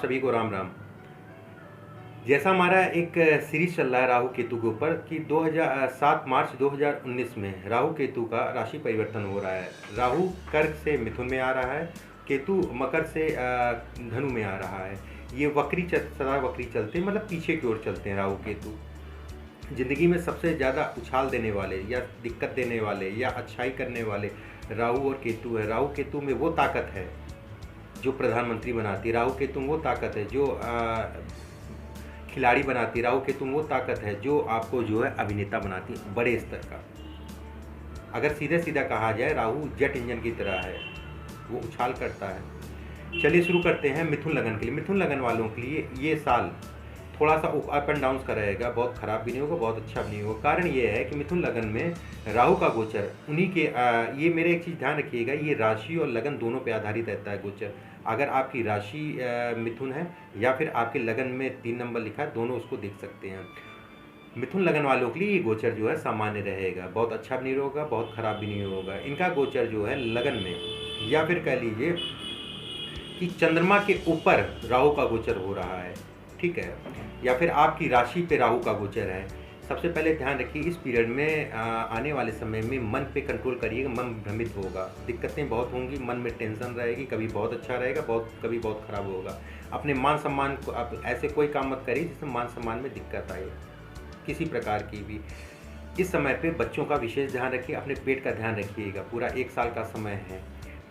आप सभी को राम राम। जैसा हमारा एक सीरीज चल रहा है राहु केतु के ऊपर कि 7 मार्च 2019 में राहु केतु का राशि परिवर्तन हो रहा है। राहु कर्क से मिथुन में आ रहा है, केतु मकर से धनु में आ रहा है। ये सदा वक्री चलते हैं, मतलब पीछे की ओर चलते हैं राहु केतु। ज़िंदगी में सबसे ज़्यादा उछाल देने वाले या दिक्कत देने वाले या अच्छाई करने वाले राहु और केतु है। राहु केतु में वो ताकत है जो प्रधानमंत्री बनाती है। राहु केतु में वो ताकत है जो खिलाड़ी बनाती है। राहु केतु में वो ताकत है जो आपको जो है अभिनेता बनाती है बड़े स्तर का। अगर सीधे सीधा कहा जाए, राहु जेट इंजन की तरह है, वो उछाल करता है। चलिए शुरू करते हैं मिथुन लगन के लिए। मिथुन लगन वालों के लिए ये साल थोड़ा सा अप एंड डाउन का रहेगा। बहुत ख़राब भी नहीं होगा, बहुत अच्छा भी नहीं होगा। कारण ये है कि मिथुन लगन में राहु का गोचर उन्हीं के ये मेरे एक चीज़ ध्यान रखिएगा, ये राशि और लगन दोनों पे आधारित रहता है गोचर। अगर आपकी राशि मिथुन है या फिर आपके लगन में 3 नंबर लिखा है, दोनों उसको देख सकते हैं। मिथुन लगन वालों के लिए ये गोचर जो है सामान्य रहेगा, बहुत अच्छा भी नहीं होगा, बहुत ख़राब भी नहीं होगा। इनका गोचर जो है लगन में, या फिर कह लीजिए कि चंद्रमा के ऊपर राहु का गोचर हो रहा है, ठीक है, या फिर आपकी राशि पे राहु का गोचर है। सबसे पहले ध्यान रखिए, इस पीरियड में आने वाले समय में मन पे कंट्रोल करिएगा। मन भ्रमित होगा, दिक्कतें बहुत होंगी, मन में टेंशन रहेगी, कभी बहुत अच्छा रहेगा, कभी बहुत ख़राब होगा। अपने मान सम्मान को आप ऐसे कोई काम मत करिए जिसमें मान सम्मान में दिक्कत आए किसी प्रकार की भी। इस समय पे बच्चों का विशेष ध्यान रखिए, अपने पेट का ध्यान रखिएगा। पूरा 1 साल का समय है।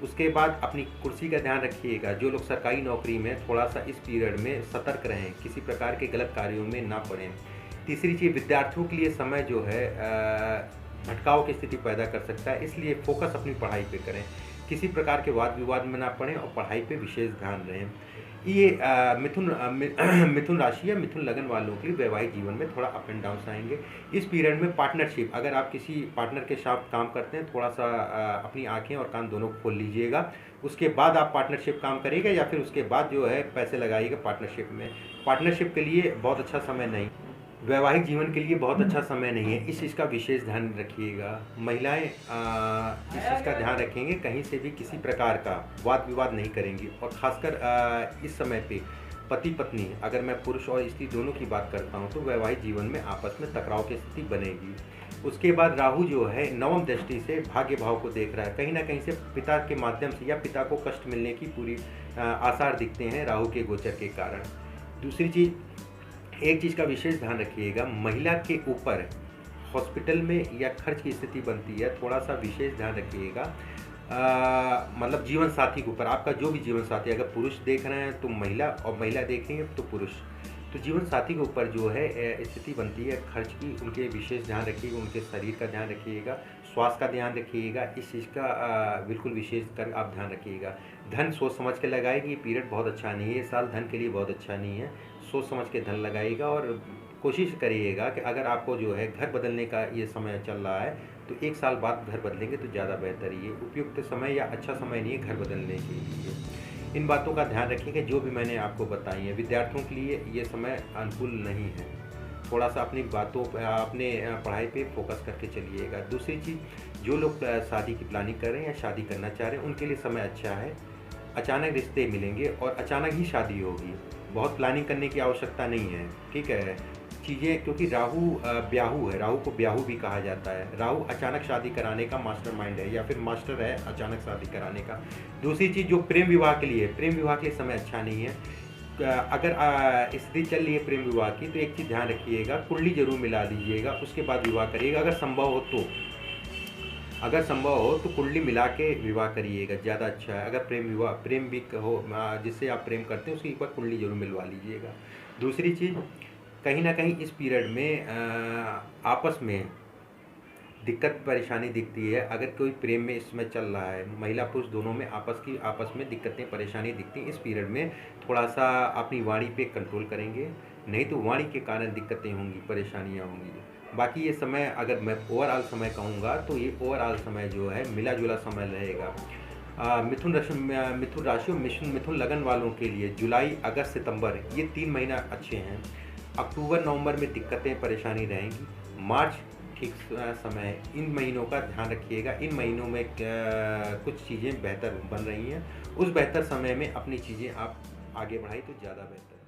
उसके बाद अपनी कुर्सी का ध्यान रखिएगा। जो लोग सरकारी नौकरी में, थोड़ा सा इस पीरियड में सतर्क रहें, किसी प्रकार के गलत कार्यों में ना पड़ें। तीसरी चीज़, विद्यार्थियों के लिए समय जो है भटकाव की स्थिति पैदा कर सकता है, इसलिए फोकस अपनी पढ़ाई पे करें, किसी प्रकार के वाद विवाद में ना पड़ें और पढ़ाई पे विशेष ध्यान रहें। ये मिथुन राशि या मिथुन लगन वालों के लिए वैवाहिक जीवन में थोड़ा अप एंड डाउन आएंगे। इस पीरियड में पार्टनरशिप, अगर आप किसी पार्टनर के साथ काम करते हैं, थोड़ा सा अपनी आंखें और कान दोनों खोल लीजिएगा। उसके बाद आप पार्टनरशिप काम करिएगा या फिर उसके बाद जो है पैसे लगाइएगा पार्टनरशिप में। पार्टनरशिप के लिए बहुत अच्छा समय नहीं, वैवाहिक जीवन के लिए बहुत अच्छा समय नहीं है। इस चीज़ का विशेष ध्यान रखिएगा। महिलाएं इस चीज़ का ध्यान रखेंगे, कहीं से भी किसी प्रकार का वाद विवाद नहीं करेंगी। और ख़ासकर इस समय पे पति पत्नी, अगर मैं पुरुष और स्त्री दोनों की बात करता हूँ, तो वैवाहिक जीवन में आपस में टकराव की स्थिति बनेगी। उसके बाद राहु जो है नवम दृष्टि से भाग्य भाव को देख रहा है। कहीं ना कहीं से पिता के माध्यम से या पिता को कष्ट मिलने की पूरी आसार दिखते हैं राहु के गोचर के कारण। दूसरी चीज़, एक चीज़ का विशेष ध्यान रखिएगा, महिला के ऊपर हॉस्पिटल में या खर्च की स्थिति बनती है, थोड़ा सा विशेष ध्यान रखिएगा। मतलब जीवन साथी के ऊपर, आपका जो भी जीवन साथी, अगर पुरुष देख रहे हैं तो महिला, और महिला देखेंगे तो पुरुष, तो जीवन साथी के ऊपर जो है स्थिति बनती है खर्च की, उनके विशेष ध्यान रखिएगा। उनके शरीर का ध्यान रखिएगा, स्वास्थ्य का ध्यान रखिएगा। इस चीज़ का बिल्कुल विशेष कर आप ध्यान रखिएगा। धन सोच समझ के लगाएगी। पीरियड बहुत अच्छा नहीं है, ये साल धन के लिए बहुत अच्छा नहीं है। सोच समझ के धन लगाइएगा और कोशिश करिएगा कि अगर आपको जो है घर बदलने का ये समय चल रहा है तो 1 साल बाद घर बदलेंगे तो ज़्यादा बेहतर। ये उपयुक्त समय या अच्छा समय नहीं है घर बदलने के लिए। इन बातों का ध्यान रखिएगा जो भी मैंने आपको बताई है। विद्यार्थियों के लिए ये समय अनुकूल नहीं है, थोड़ा सा अपनी बातों पर, अपने पढ़ाई पे फोकस करके चलिएगा। दूसरी चीज़, जो लोग शादी की प्लानिंग कर रहे हैं या शादी करना चाह रहे हैं, उनके लिए समय अच्छा है। अचानक रिश्ते मिलेंगे और अचानक ही शादी होगी, बहुत प्लानिंग करने की आवश्यकता नहीं है, ठीक है चीज़ें, क्योंकि राहु ब्याहू है, राहु को ब्याहू भी कहा जाता है। राहु अचानक शादी कराने का मास्टरमाइंड है या फिर मास्टर है अचानक शादी कराने का। दूसरी चीज़, जो प्रेम विवाह के लिए, प्रेम विवाह के लिए समय अच्छा नहीं है। अगर स्थिति चल रही है प्रेम विवाह की, तो एक चीज़ ध्यान रखिएगा, कुंडली जरूर मिला दीजिएगा, उसके बाद विवाह करिएगा। अगर संभव हो तो कुंडली मिला के विवाह करिएगा, ज़्यादा अच्छा है। अगर प्रेम भी हो, जिससे आप प्रेम करते हैं, उसकी एक बार कुंडली जरूर मिलवा लीजिएगा। दूसरी चीज़, कहीं ना कहीं इस पीरियड में आपस में दिक्कत परेशानी दिखती है। अगर कोई प्रेम में इसमें चल रहा है, महिला पुरुष दोनों में आपस में दिक्कतें परेशानी दिखती हैं। इस पीरियड में थोड़ा सा अपनी वाणी पे कंट्रोल करेंगे, नहीं तो वाणी के कारण दिक्कतें होंगी, परेशानियाँ होंगी। बाकी ये समय, अगर मैं ओवरऑल समय कहूँगा तो ये ओवरऑल समय जो है मिला जुला समय रहेगा। मिथुन राशि और मिथुन लगन वालों के लिए जुलाई अगस्त सितंबर ये 3 महीना अच्छे हैं। अक्टूबर नवंबर में दिक्कतें परेशानी रहेंगी। मार्च ठीक समय है। इन महीनों का ध्यान रखिएगा। इन महीनों में कुछ चीज़ें बेहतर बन रही हैं। उस बेहतर समय में अपनी चीज़ें आप आगे बढ़ाई तो ज़्यादा बेहतर।